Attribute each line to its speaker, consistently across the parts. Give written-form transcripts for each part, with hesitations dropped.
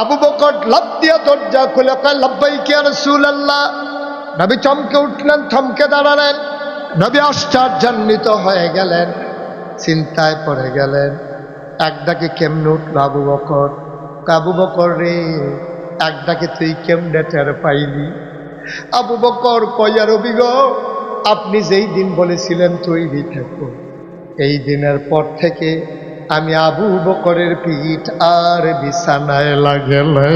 Speaker 1: আবু বকর লাফ দিয়া দরজা খুলে কয় লাব্বাইক ইয়া রাসূলুল্লাহ। নবী চমকে উঠলেন, থমকে দাঁড়ালেন। নবী আশ্চর্যান্বিত হয়ে গেলেন, চিন্তায় পড়ে গেলেন। এক ডাকে কেমনে উঠল আবু বকর? আবু বকর রে, এক ডাকে তুই কেমনে টের পাইলি? আবু বকর কয়, ইয়া নবী গো, আপনি যেই দিন বলেছিলেন তৈরি থাকো, এই দিনের পর থেকে আমি আবু বকরের পিঠ আর বিছানায় লাগে নাই।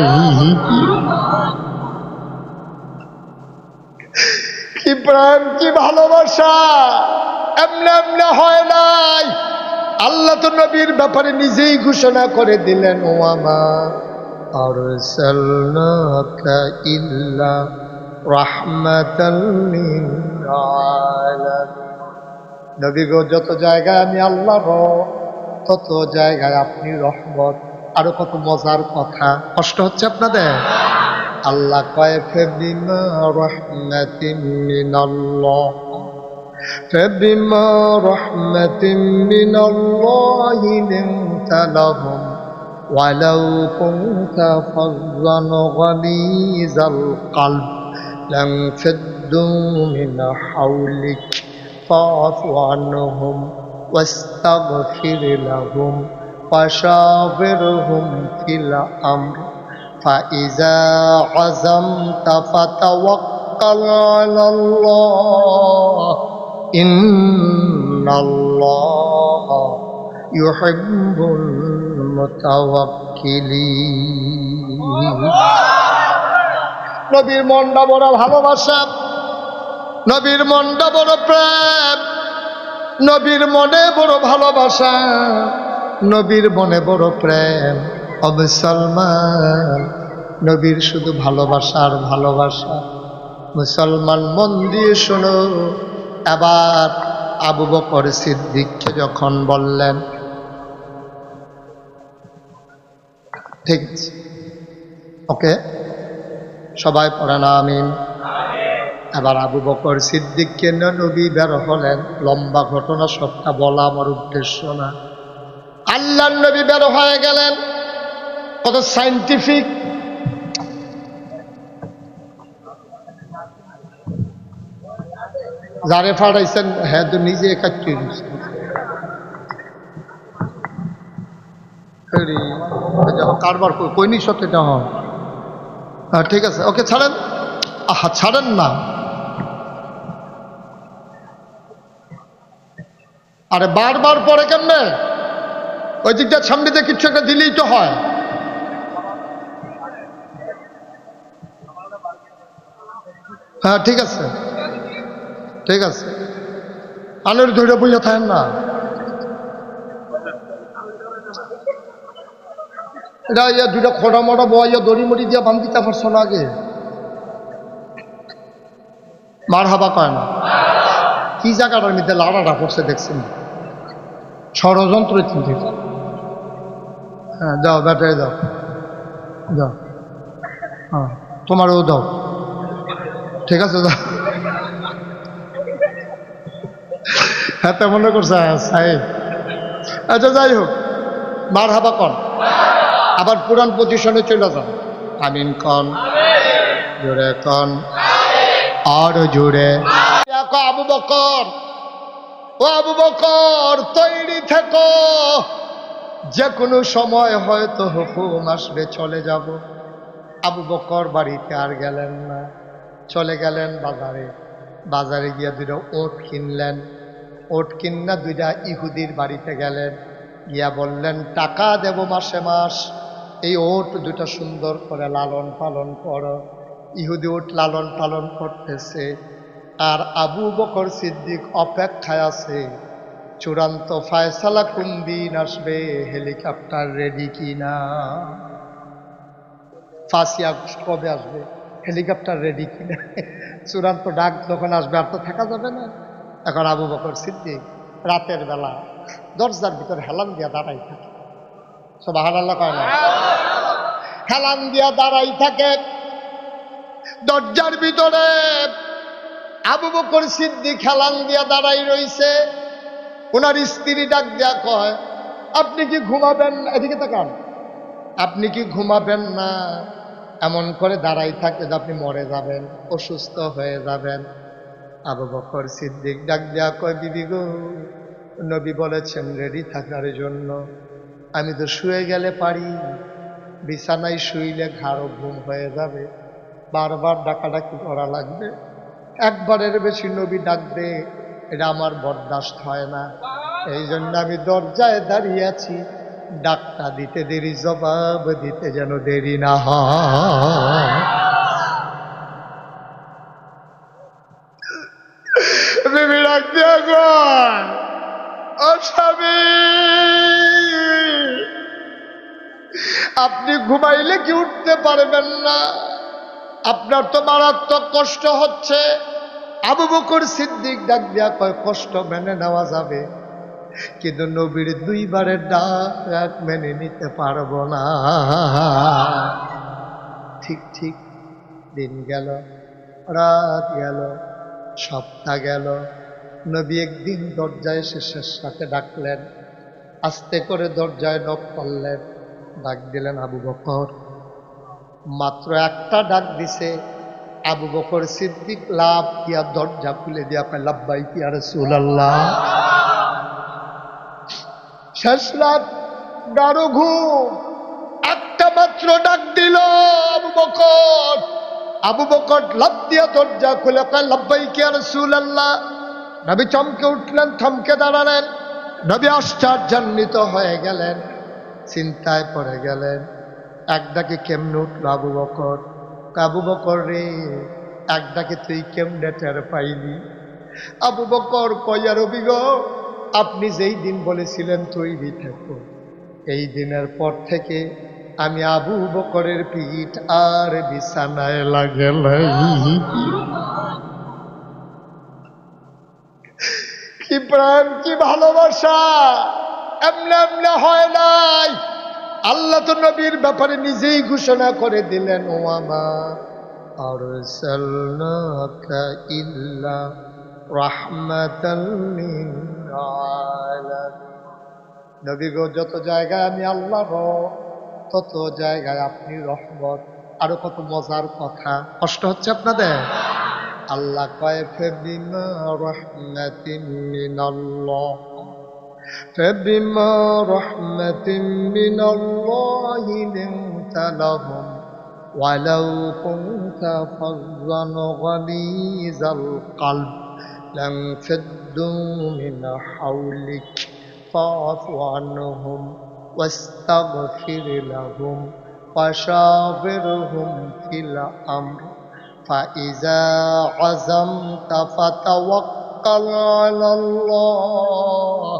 Speaker 1: কি প্রেম, কি ভালোবাসা! এমনে এমনে হয় নাই। আল্লাহ তো নবীর ব্যাপারে নিজেই ঘোষণা করে দিলেন, ওয়ামা আরসালনাকা ইল্লা রাহমাতাল লিল আলামিন। নবী গো, যত জায়গায় আমি আল্লাহ, তত জায়গায় আপনি রহমত। আরো কত মজার কথা, কষ্ট হচ্ছে আপনাদের? আল্লাহ কয়, ফাবিমা রাহমাতিন মিনাল্লাহ, ফাবিমা রাহমাতিন মিনাল্লাহি লিনতা লাহুম ওয়ালাউ কুনতা ফাযযান গালিযাল কলব লানফাদ্দু মিন হাওলিক ফাআফু আনহুম واستغفر لهم وشاورهم في الأمر فإذا عزمت فتوكل على الله إن الله يحب المتوكلين। নবীর মনটা বড় ভালোবাসা, নবীর মনটা বড় প্রেম, নবীর মনে বড় ভালোবাসা, নবীর মনে বড় প্রেম। ও মুসলমান, নবীর শুধু ভালোবাসা আর ভালোবাসা। মুসলমান, মন দিয়ে শোনো। এবার আবু বকর সিদ্দিককে যখন বললেন, ঠিক আছে, ওকে, সবাই পড়েন আমিন। এবার আবু বকর সিদ্দিককে নবী বের হলেন। লম্বা ঘটনা, সবটা বলা আমার উদ্দেশ্য না। আল্লাহর নবী বের হয়ে গেলেন। কত সাইন্টিফিক! যারে ফাড়াইছেন হ্যাঁ তো নিজে একাত্তর কারবার কইনি সত্যটা হন। ঠিক আছে, ওকে, ছাড়েন। আহা, ছাড়েন না। আরে বারবার পরে কেমনে? ওই দিকটা সামনে দিয়ে কিছু একটা দিলেই তো হয়। হ্যাঁ, ঠিক আছে, ঠিক আছে। আলোর ধরে বইয়া থাকেন না। এটা ইয়া দুটা খোড়া মোড়া বইয়া দড়ি মড়ি দিয়া বান্ধিতে পারছো না আগে? মার হাবা কয় না। কি জায়গাটার মধ্যে লাড়াটা করছে দেখছেন? ষড়যন্ত্র চিন্তা। হ্যাঁ, দাও, ব্যাটারি দাও, দাও। হ্যাঁ, তোমারও দাও। ঠিক আছে, দাও। হ্যাঁ, তা মনে করছে সাহেব। আচ্ছা, যাই হোক, মার হাবা কন। আবার পুরান পজিশনে চলে যান। আমিন কন, জোরে কন, আরো জোরে। আবু বকর, ও আবু বকর, তৈরি থেকো, যে কোনো সময় হয়তো হুকুম আসবে, চলে যাব। আবু বকর বাড়িতে আর গেলেন না, চলে গেলেন বাজারে। বাজারে গিয়ে দুটো ওট কিনলেন। ওট কিনা দুইটা ইহুদির বাড়িতে গেলেন। গিয়া বললেন, টাকা দেব মাসে মাস, এই ওট দুটা সুন্দর করে লালন পালন করো। ইহুদি ওট লালন পালন করতেছে, আর আবু বকর সিদ্দিক অপেক্ষায় আছে চূড়ান্ত ফায়সালা কোন দিন আসবে, হেলিকপ্টার রেডি কিনা। 5 আগস্ট কবে আসবে, হেলিকপ্টার রেডি কিনা, চূড়ান্ত ডাক যখন আসবে আর তো থাকা যাবে না। এখন আবু বকর সিদ্দিক রাতের বেলা দরজার ভিতর হেলান দিয়া দাঁড়াই থাকে। সুবহানাল্লাহ কয় না? হেলান দিয়া দাঁড়াই থাকে দরজার ভিতরে। আবু বকর সিদ্দিক হেলান দিয়া দাঁড়াই রইছে। ওনার স্ত্রী ডাক দেয়া কয়, আপনি কি ঘুমাবেন? এদিকে তাকান, আপনি কি ঘুমাবেন না? এমন করে দাঁড়াই থাকলে আপনি মরে যাবেন, অসুস্থ হয়ে যাবেন। আবু বকর সিদ্দিক ডাক দেয়া কয়, বিবি গো, নবী বলেছেন রেডি থাকার জন্য। আমি তো শুয়ে গেলে পারি, বিছানায় শুইলে ঘাড় ঘুম হয়ে যাবে, বারবার ডাকাডাকি করা লাগবে। একবারের বেশি নবী ডাকবে, এটা আমার বরদাস্ত হয় না। এই জন্য আমি দরজায় দাঁড়িয়ে আছি, ডাকটা দিতে দেরি, জবাব দিতে যেন দেরি না হয়। বিবি ডাক দিয়া কয়, ও স্বামী, আপনি ঘুমাইলে কি উঠতে পারবেন না? আপনার তো মারাত্মক কষ্ট হচ্ছে। আবু বকর সিদ্দিক ডাক দিয়া কয়, কষ্ট মেনে নেওয়া যাবে, কিন্তু নবীর দুইবারের ডাক মেনে নিতে পারবো না। ঠিক ঠিক দিন গেল, রাত গেল, সপ্তাহ গেল। নবী একদিন দরজায় শেষের সাথে ডাকলেন, আস্তে করে দরজায় নক করলেন, ডাক দিলেন আবু বকর। মাত্র একটা ডাক দিছে, আবু বকর সিদ্দিক লাভ দিয়া দরজা খুলে দিয়া কয়, লাব্বাইক ইয়া রাসূলুল্লাহ। শেষ রাত, গাঢ় ঘুম, একটা মাত্র ডাক দিল আবু বকর। আবু বকর লাভ দিয়া দরজা খুলে কয়, লাব্বাইক ইয়া রাসূলুল্লাহ। নবী চমকে উঠলেন, থমকে দাঁড়ালেন। নবী আশ্চর্যান্বিত হয়ে গেলেন, চিন্তায় পড়ে গেলেন। এক ডাকে কেমনে উঠল আবু বকর? আবু বকর রে, এক ডাকে তুই কেমনে টের পাইলি? আবু বকর কইয়া, রবি গো, আপনি যেই দিন বলেছিলেন তৈরি থাকো, এই দিনের পর থেকে আমি আবু বকরের পিঠ আর বিছানায় লাগে নাই। কি প্রেম, কি ভালোবাসা! এমনে এমনে হয় নাই। আল্লাহ তো নবীর ব্যাপারে নিজেই ঘোষণা করে দিলেন, ওয়ামা আরসালনাকা ইল্লা রাহমাতাল লিল আলামিন। নবী গো, যত জায়গায় আমি আল্লাহ, তত জায়গায় আপনি রহমত। আরো কত মজার কথা, কষ্ট হচ্ছে আপনাদের? আল্লাহ কয়, ফাবিমা রাহমাতিন মিনাল্লাহ, ফাবিমা রাহমাতিন মিনাল্লাহি লিনতা লাহুম ওয়ালাউ কুনতা ফাযযান গালিযাল কলব লানফাদ্দু মিন হাওলিক ফাআফু আনহুম ওয়াস্তাগফির লাহুম ওয়াশাবিরহুম ফিল আমর فإذا عزمت فتوكل على الله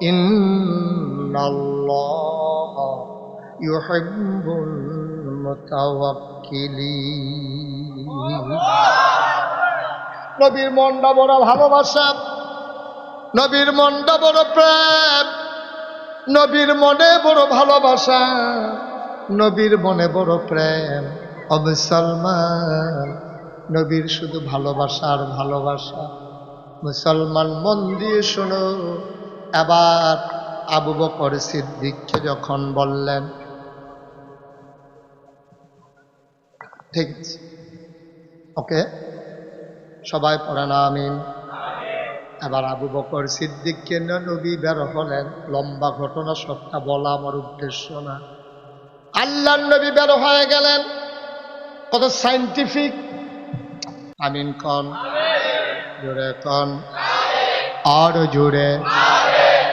Speaker 1: إن الله يحب المتوكلين। নবীর মনটা বড় ভালোবাসা, নবীর মনটা বড় প্রেম, নবীর মনে বড় ভালোবাসা, নবীর মনে বড় প্রেম। ও মুসলমান, নবীর শুধু ভালোবাসা আর ভালোবাসা। মুসলমান, মন দিয়ে শোনো। এবার আবু বকর সিদ্দিককে যখন বললেন, ঠিক আছে, ওকে, সবাই পড়েন আমিন। এবার আবু বকর সিদ্দিককে নবী বের হলেন। লম্বা ঘটনা, সবটা বলা আমার উদ্দেশ্য না। আল্লাহর নবী বের হয়ে গেলেন, কত সাইন্টিফিক। আমিন কন, জোরে কন, আর জোরে।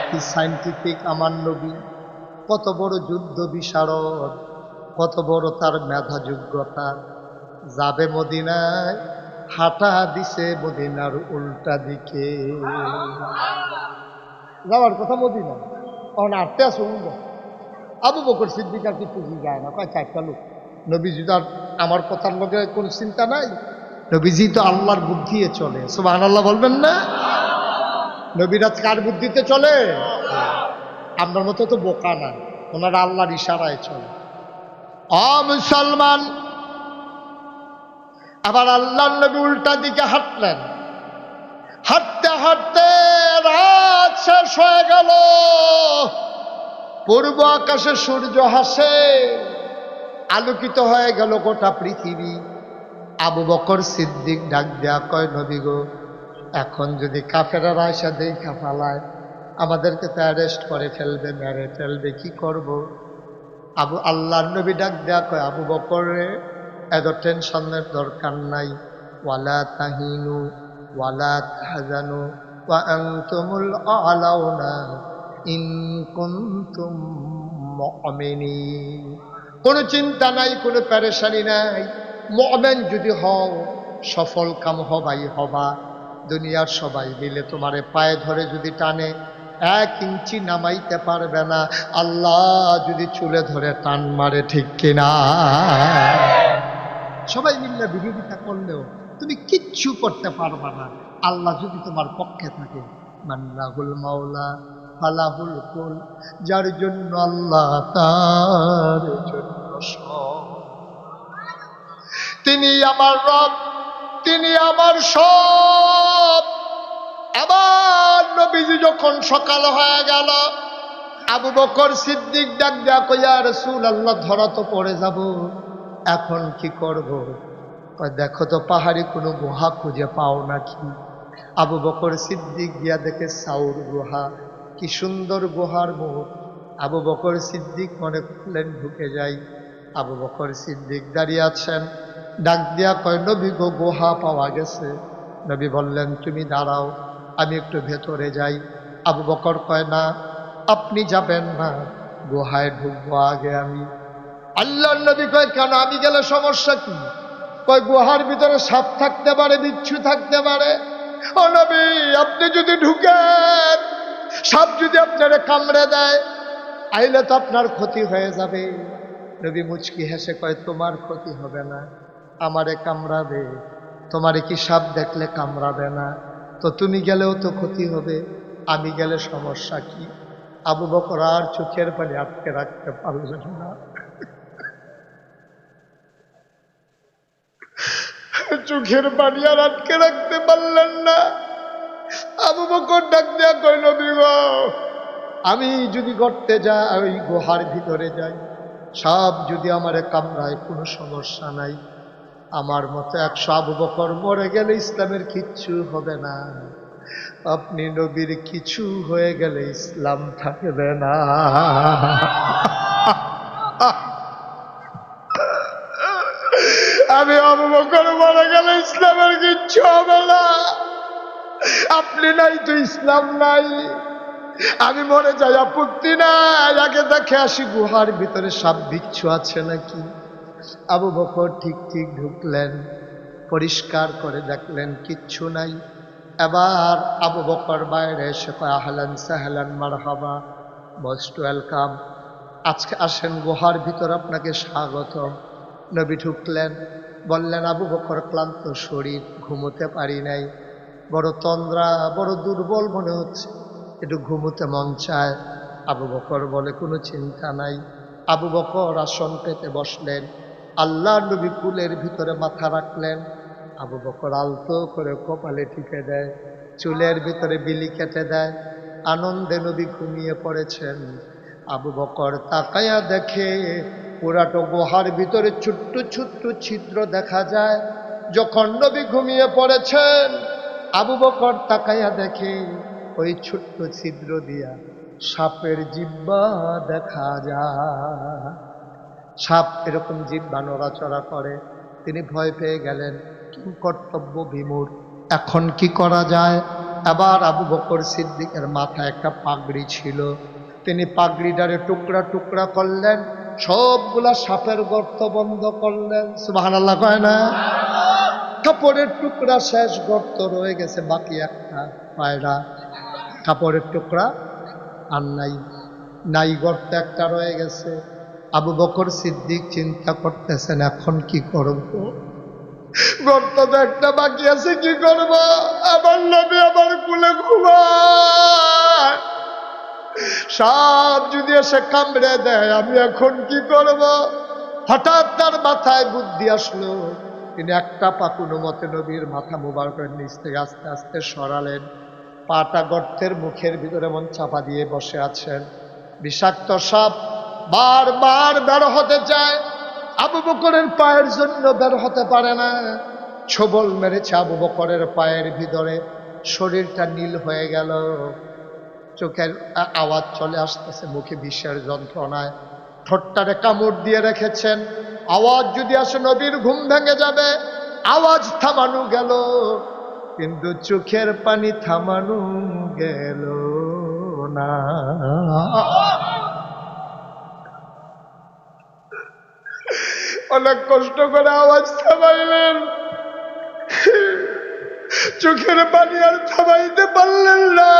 Speaker 1: কি সাইন্টিফিক আমার নবী! কত বড় যুদ্ধ বিশারদ, কত বড় তার মেধা যোগ্যতা। যাবে মদিনায়, হাঁটা দিছে মদিনার উল্টা দিকে। যাওয়ার কথা মদিনা, কারণ আটতে আসো। আবু বকর সিদ্দিক আর কিছু যায় না, কয় চারটা লোক। নবীজি তো আর আমার কথার লগে কোন চিন্তা নাই। নবীজি তো আল্লাহর বুদ্ধিতে চলে। সুবহানাল্লাহ বলবেন না? নবীরাজ কার বুদ্ধিতে চলে? আপনার মতো তো বোকা না, ওনারা আল্লাহর ইশারায় চলে। মুসলমান, আবার আল্লাহর নবী উল্টা দিকে হাঁটলেন। হাঁটতে হাঁটতে রাত শেষ হয়ে গেল। পূর্ব আকাশে সূর্য হাসে, আলোকিত হয়ে গেল গোটা পৃথিবী। আবু বকর সিদ্দিক ডাক দেয়া কয়, নবী গো, এখন যদি কাফেররা এসে দেখা ফালায়, আমাদেরকে তো অ্যারেস্ট করে ফেলবে, মেরে ফেলবে, কি করব? আল্লাহর নবী ডাক দেয়া কয়, আবু বকর রে, এত টেনশনের দরকার নাই। ওয়ালা তাহিনু ওয়ালা তাহজানু ওয়া আনতুমুল আ'লাউনা ইন কুনতুম মুমিনিন। কোনো চিন্তা নাই, কোনো পেরেশানি নাই। মুমিন যদি হও, সফল কাম হবাই হবা। দুনিয়ার সবাই মিলে তোমারে পায়ে ধরে যদি টানে, 1 ইঞ্চি নামাইতে পারবে না। আল্লাহ যদি চুলে ধরে টান মারে, ঠিক কিনা? সবাই মিলে বিরোধিতা করলেও তুমি কিচ্ছু করতে পারবে না, আল্লাহ যদি তোমার পক্ষে থাকে। মান্নাহুল মাওলা ফালাহুল কুল, যার জন্য আল্লাহ তার জন্য সব। তিনি আমার রব, তিনি আমার সব। আবার নবীজি যখন সকাল হয়ে গেল, আবু বকর সিদ্দিক ডাক দেয়া কই, ইয়া রাসূলুল্লাহ, ধরা তো পড়ে যাব, এখন কি করব? দেখো তো পাহাড়ি কোনো গুহা খুঁজে পাও নাকি? আবু বকর সিদ্দিক গিয়া দেখে সাউর গুহা, কি সুন্দর গুহার মুখ। আবু বকর সিদ্দিক মনে করলেন ঢুকে যাই। আবু বকর সিদ্দিক দাঁড়িয়ে আছেন, ডাক দিয়া কয়, নবী গো, গুহা পাওয়া গেছে। নবী বললেন, তুমি দাঁড়াও, আমি একটু ভেতরে যাই। আবু বকর কয়, না, আপনি যাবেন না, গুহায় ঢুকবো আগে আমি। আল্লাহর নবী কয়, কেন? আমি গেলে সমস্যা কি? কয়, গুহার ভিতরে সাপ থাকতে পারে, বিচ্ছু থাকতে পারে। ও নবী, আপনি যদি ঢুকেন, সাপ যদি আপনারে কামড়ে দেয়, আইলে তো আপনার ক্ষতি হয়ে যাবে। নবী মুচকি হেসে কয়, তোমার ক্ষতি হবে না, আমারে কামড়াবে। তোমারে কি সাপ দেখলে কামড়াবে না? তো তুমি গেলেও তো ক্ষতি হবে, আমি গেলে সমস্যা কি? আবু বকর আর চোখের পানি আটকে রাখতে পারলেন না। চোখের পানি আর আটকে রাখতে পারলেন না। আবু বকর ডাক দেয়া কয়, নবী গো, আমি যদি গর্তে যাই, ওই গুহার ভিতরে যাই, সাপ যদি আমারে কামড়ায়, কোনো সমস্যা নাই। আমার মতো 100 আবু বকর মরে গেলে ইসলামের কিচ্ছু হবে না। আপনি নবীর কিছু হয়ে গেলে ইসলাম থাকবে না। আমি আবু বকর মরে গেলে ইসলামের কিচ্ছু হবে না। আপনি নাই তো ইসলাম নাই। আমি মরে যাই, আপত্তি নাই, আগে দেখে আসি গুহার ভিতরে সাপ বিচ্ছু আছে নাকি। আবু বকর ঠিক ঠিক ঢুকলেন, পরিষ্কার করে দেখলেন কিচ্ছু নাই। এবার আবু বকর বাইরে এসে কয়, আহলান সাহলান মারহাবা, মোস্ট ওয়েলকাম, আজকে আসেন, গুহার ভিতর আপনাকে স্বাগত। নবী ঢুকলেন, বললেন, আবু বকর, ক্লান্ত শরীর, ঘুমোতে পারি নাই, বড় তন্দ্রা, বড় দুর্বল মনে হচ্ছে, একটু ঘুমোতে মন চায়। আবু বকর বলে, কোনো চিন্তা নাই। আবু বকর আসন পেতে বসলেন, আল্লাহর নবী কুলের ভিতরে মাথা রাখলেন। আবু বকর আলতো করে কপালে টিপে দেয়, চুলের ভিতরে বিলি কেটে দেয়। আনন্দে নবী ঘুমিয়ে পড়েছেন। আবু বকর তাকায়া দেখে পুরাটো গুহার ভিতরে ছোট্ট ছোট্ট ছিদ্র দেখা যায়। যখন নবী ঘুমিয়ে পড়েছেন, আবু বকর তাকায়া দেখে ওই ছোট্ট ছিদ্র দিয়া সাপের জিহ্বা দেখা যায়। সাপ এরকম জিহ্বা নড়াচড়া করে। তিনি ভয় পেয়ে গেলেন, কর্তব্য বিমূঢ়, এখন কি করা যায়? আবার আবু বকর সিদ্দিকের মাথায় একটা পাগড়ি ছিল, তিনি পাগড়িটারে টুকরা টুকরা করলেন, সবগুলা সাপের গর্ত বন্ধ করলেন। সুবহানাল্লাহ কয় না? কাপড়ের টুকরা শেষ, গর্ত রয়ে গেছে বাকি একটা পায়রা, কাপড়ের টুকরা আর নাই, নাই, গর্ত একটা রয়ে গেছে। আবু বকর সিদ্দিক চিন্তা করতেছেন, এখন কি করব? গর্ত তো একটা বাকি আছে, কি করব? আমার নবী আমার কুলে ঘুমায়, সাপ যদি এসে কামড়ে দেয়, আমি এখন কি করব? হঠাৎ তার মাথায় বুদ্ধি আসলো। তিনি একটা পা কোনো মতে নবীর মাথা মুবারকের নিচ থেকে আস্তে আস্তে সরালেন, পাটা গর্তের মুখের ভিতরে এমন চাপা দিয়ে বসে আছেন। বিষাক্ত সাপ বারবার বের হতে চায়, আবু বকরের পায়ের জন্য বের হতে পারে না। ছোবল মেরেছে আবু বকরের পায়ের ভিতরে, শরীরটা নীল হয়ে গেল, চোখের আওয়াজ চলে আসতেছে, মুখে বিষের যন্ত্রণায়, ঠোঁটটারে কামড় দিয়ে রেখেছেন। আওয়াজ যদি আসে নবীর ঘুম ভেঙে যাবে। আওয়াজ থামানো গেল, কিন্তু চোখের পানি থামানো গেল না। অনেক কষ্ট করে আওয়াজ থামাইলেন, চোখের পানি আর থামাইতে পারলেন না।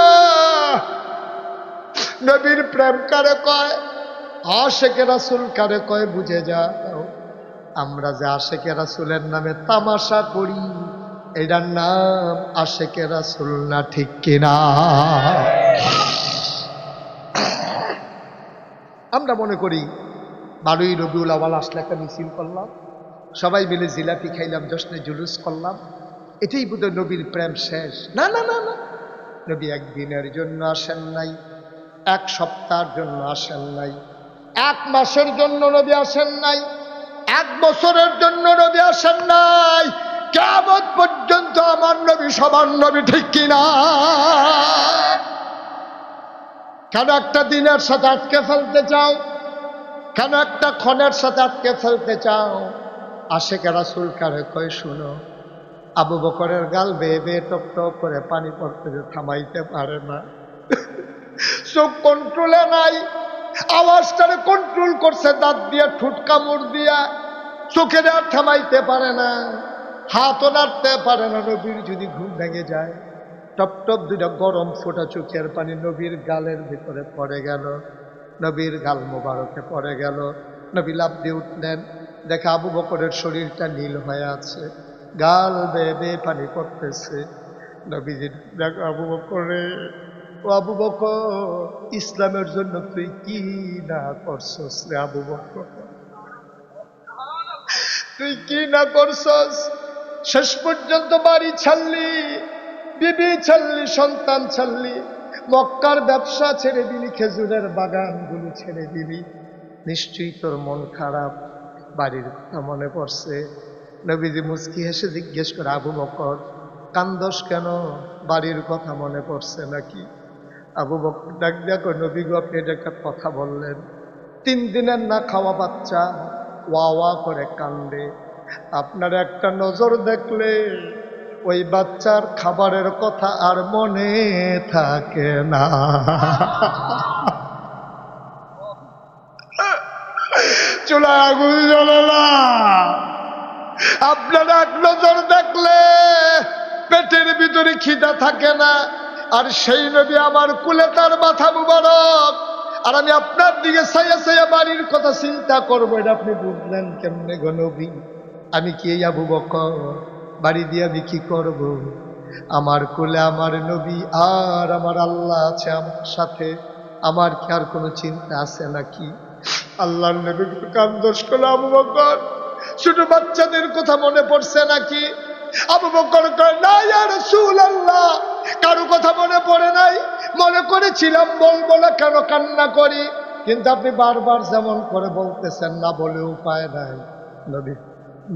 Speaker 1: নবীর প্রেম কারে কয়, আশেকে রাসূল কারে কয় বুঝে যাও। আমরা যে আশেকে রাসূলের নামে তামাশা করি, এটার নাম আশেকে রাসূল না, ঠিক কিনা? আমরা মনে করি 12ই রবিউল আউয়াল আসলে একটা মিছিল করলাম, সবাই মিলে জিলাপি খাইলাম, জশ্নে জুলুস করলাম, এটাই বোধহয় নবীর প্রেম শেষ। না না না না, নবী একদিনের জন্য আসেন নাই, এক সপ্তাহের জন্য আসেন নাই, এক মাসের জন্য নবী আসেন নাই, এক বছরের জন্য নবী আসেন নাই, কিয়ামত পর্যন্ত আমার নবী সবার নবী, ঠিক কিনা? কেন একটা দিনের সাথে আটকে ফেলতে চাও? কেন একটা ক্ষণের সাথে আটকে ফেলতে চাও? আশেকে রাসূল কারে কয় শুনো, আবু বকরের গাল বেয়ে বেয়ে টপ টপ করে পানি পড়তে থামাইতে পারে না, চোখ কন্ট্রোলে নাই, আওয়াজটারে কন্ট্রোল করছে দাঁত দিয়ে, ঠোঁট কামড় দিয়া, চোখের আর থামাইতে পারে না, হাতও নাড়তে পারে না। নবীর যদি ঘুম ভেঙে যায়, টপ টপ দুটা গরম ফোঁটা চোখের পানি নবীর গালের ভিতরে পড়ে গেল, নবীর গাল মোবারকে পড়ে গেল। নবী লাফ দিয়ে উঠলেন, দেখে আবু বকরের শরীরটা নীল হয়ে আছে, গাল বেয়ে বেয়ে পানি পড়তেছে। নবীজি দেখো আবু বকরে, ও আবু বকর, ইসলামের জন্য তুই কি না করছস রে আবু বকর, তুই কি না করছস? শেষ পর্যন্ত বাড়ি ছাড়লি, বিবি ছাড়লি, সন্তান ছাড়লি, মক্কার ব্যবসা ছেড়ে দিলি, খেজুরের বাগানগুলো ছেড়ে দিলি, নিশ্চয়ই তোর মন খারাপ, বাড়ির কথা মনে পড়ছে। নবীজি মুচকি হেসে জিজ্ঞেস করে, আবু বকর কান্দস কেন, বাড়ির কথা মনে পড়ছে নাকি? আবু বকর ডাক দেখো, নবী গো আপনি এটা একটা কথা বললেন, 3 দিনের না খাওয়া বাচ্চা ওয়া ওয়া করে কান্দে, আপনার একটা নজর দেখলে ওই বাচ্চার খাবারের কথা আর মনে থাকে না। চুলায় আগুন জ্বলে না, আপনার এক নজর দেখলে পেটের ভিতরে খিদা থাকে না। আর সেই নবী আমার কুলে, তার মাথা মুবারক, আর আমি আপনার দিকে ছাইয়া ছাইয়া বাড়ির কথা চিন্তা করবো, এটা আপনি বুঝলেন কেমনে গো নবী? আমি কি এই আবু বকর, বাড়ি দিয়ে আমি কি করব? আমার কোলে আমার নবী আর আমার আল্লাহ আছে আমার সাথে, আমার কি আর কোনো চিন্তা আছে নাকি? আল্লাহর নবী কান্দোস করলো, আবু বকর ছোট বাচ্চাদের কথা মনে পড়ছে নাকি? আবু বকর কয়, না ইয়া রাসূলুল্লাহ, কারো কথা মনে পড়ে নাই, মনে করেছিলাম বলবো না, কেন কান্না করি, কিন্তু আপনি বারবার যেমন করে বলতেছেন, না বলে উপায় নাই। নবী,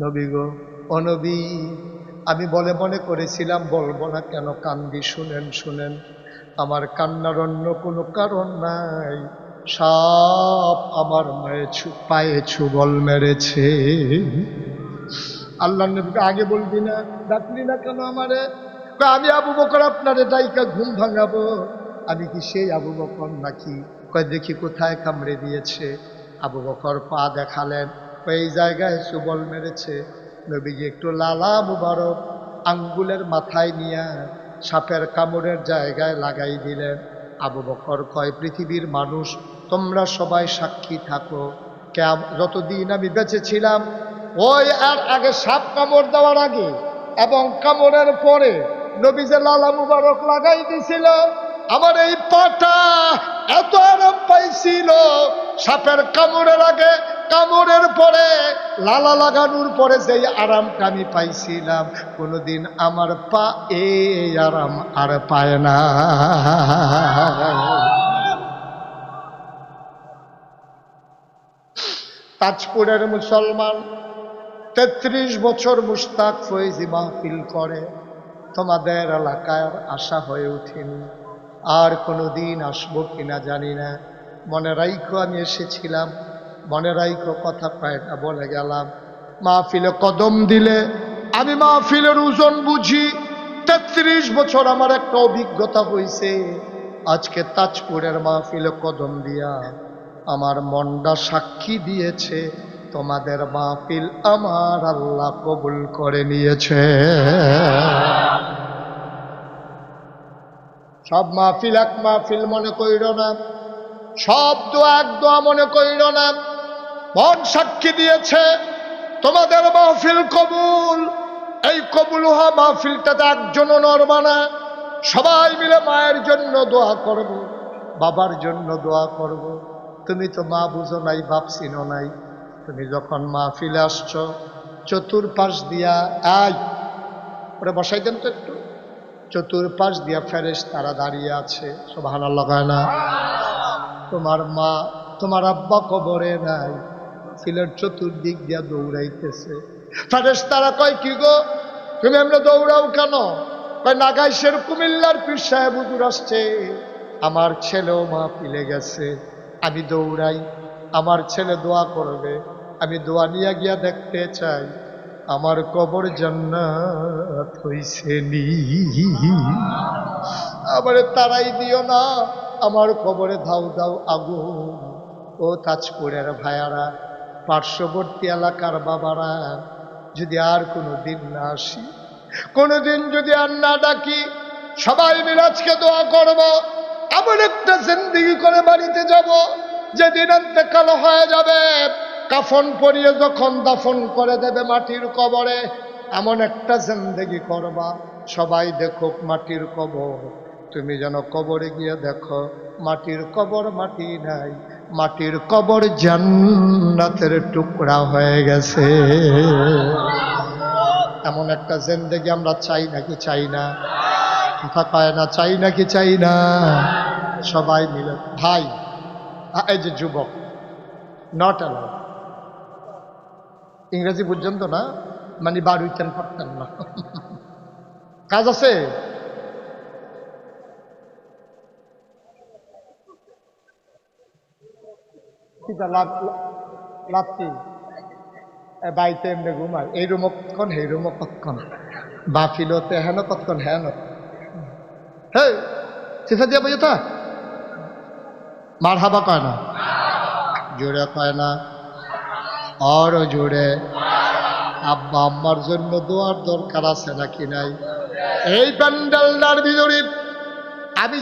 Speaker 1: নবী গো, ও নবী, আমি মনে করেছিলাম বলবো না, কেন কান্দি, শুনেন শুনেন, আমার কান্নার অন্য কোনো কারণ নাই, সাপ আমার পায়ে ছুবল মেরেছে। আল্লাহ নবীকে আগে বলবি না, ডাকলি না কেন আমারে? আমি আবু বকর আপনারে ডাইকা ঘুম ভাঙাবো, আমি কি সেই আবু বকর নাকি? কয় দেখি কোথায় কামড়ে দিয়েছে। আবু বকর পা দেখালেন, এই জায়গায় ছুবল মেরেছে। নবীজি একটু লালা মুবারক আঙ্গুলের মাথায় নিয়ে সাপের কামড়ের জায়গায় লাগাই দিলেন। আবু বকর কয়, পৃথিবীর মানুষ তোমরা সবাই সাক্ষী থাকো, যতদিন আমি বেঁচে ছিলাম, ওই আর আগে সাপ কামড় দেওয়ার আগে এবং কামড়ের পরে নবী যে লালা মুবারক লাগাই দিছিল, আমার এই পাটা এত আরাম পাইছিল, সাপের কামড়ের আগে, কামড়ের পরে, লালা লাগানোর পরে যেই আরামটা আমি পাইছিলাম, কোনোদিন আমার পা এই আরাম আর পায় না। তাজপুরের মুসলমান ৩৩ বছর মুশতাক ফয়েজি মাহফিল করে, তোমাদের এলাকায় আশা হয়ে উঠেনি, আর কোনোদিন আসবো কিনা জানি না। মনে রাইখো আমি এসেছিলাম, মনে রাইখো কথা কয়টা বলে গেলাম। মাহফিলে কদম দিলে আমি মাহফিলের ওজন বুঝি। ৩৩ বছর আমার একটা অভিজ্ঞতা হয়েছে। আজকে তাজপুরের মাহফিলে কদম দিয়া আমার মনটা সাক্ষী দিয়েছে, তোমাদের মাহফিল আমার আল্লাহ কবুল করে নিয়েছে। সব মাহফিল এক মাহফিল মনে কইর না, সব দোয়া এক দোয়া মনে কইর না। মন সাক্ষী দিয়েছে তোমাদের মাহফিল কবুল। এই কবুল হওয়া মাহফিলটাতে একজনও নড়বা না, সবাই মিলে মায়ের জন্য দোয়া করব, বাবার জন্য দোয়া করব। তুমি তো মা বুঝো নাই, বাপ চিনো নাই। তুমি যখন মাহফিলে আসছো, চতুর্পাশ দিয়া ওরে বসাই দেন তো একটু, চতুর্পাশ দিয়া ফেরেশতারা দাঁড়িয়ে আছে, সুবহানাল্লাহ কয় না? তোমার মা তোমার আব্বা কবরে নাই, মাহফিলের চতুর্দিক দিয়া দৌড়াইতেছে। ফেরেশতারা কয় কি গো তুমি এমনি দৌড়াও কেন? কয় নাগাইশের কুমিল্লার পীর সাহেব হুজুর আসছে, আমার ছেলেও মাহফিলে গেছে, আমি দৌড়াই, আমার ছেলে দোয়া করবে, আমি দোয়া নিয়ে গিয়া দেখতে চাই আমার কবর জান্নাত হইছে নি। আমারে তারাই দিও না, আমার কবরে ধাউ ধাউ আগুন। ও তাজপুরের ভাইয়ারা, পার্শ্ববর্তী এলাকার বাবারা, যদি আর কোনো দিন না আসি, কোনোদিন যদি আর না ডাকি, সবাই মিলে আজকে দোয়া করব, এমন একটা জিন্দেগি করে বাড়িতে যাব যেদিন ইন্তেকাল হয়ে যাবে, কাফন পরিয়ে যখন দাফন করে দেবে মাটির কবরে, এমন একটা জিন্দেগি করবা সবাই দেখুক মাটির কবর। তুমি যেন কবরে গিয়ে দেখো মাটির কবর মাটি নাই, মাটির কবর জান্নাতের টুকরা হয়ে গেছে। এমন একটা জিন্দেগি আমরা চাই নাকি চাই না? কথা পায় না, চাই নাকি চাই না? সবাই মিলে ভাই, এই যে যুবক, নট অ্যালাউড, ইংরেজি বুঝছেন তো না? মানে বার হইতেন পারতেন না। কাজ আছে, লাভটি বাইতে এমনি ঘুমায়, এই রুমো কতক্ষণ, এই রুমো কতক্ষণ, বাফিলতে হেন কতক্ষণ, হেন হে চিঠা দিয়া বুঝে তা মার হাবা কয় না, জোরে কয় না, আরো জোরে। আব্বা আম্মার জন্য দোয়ার দরকার আছে নাকি নাই? এই প্যান্ডেলটার ভিতরে আমি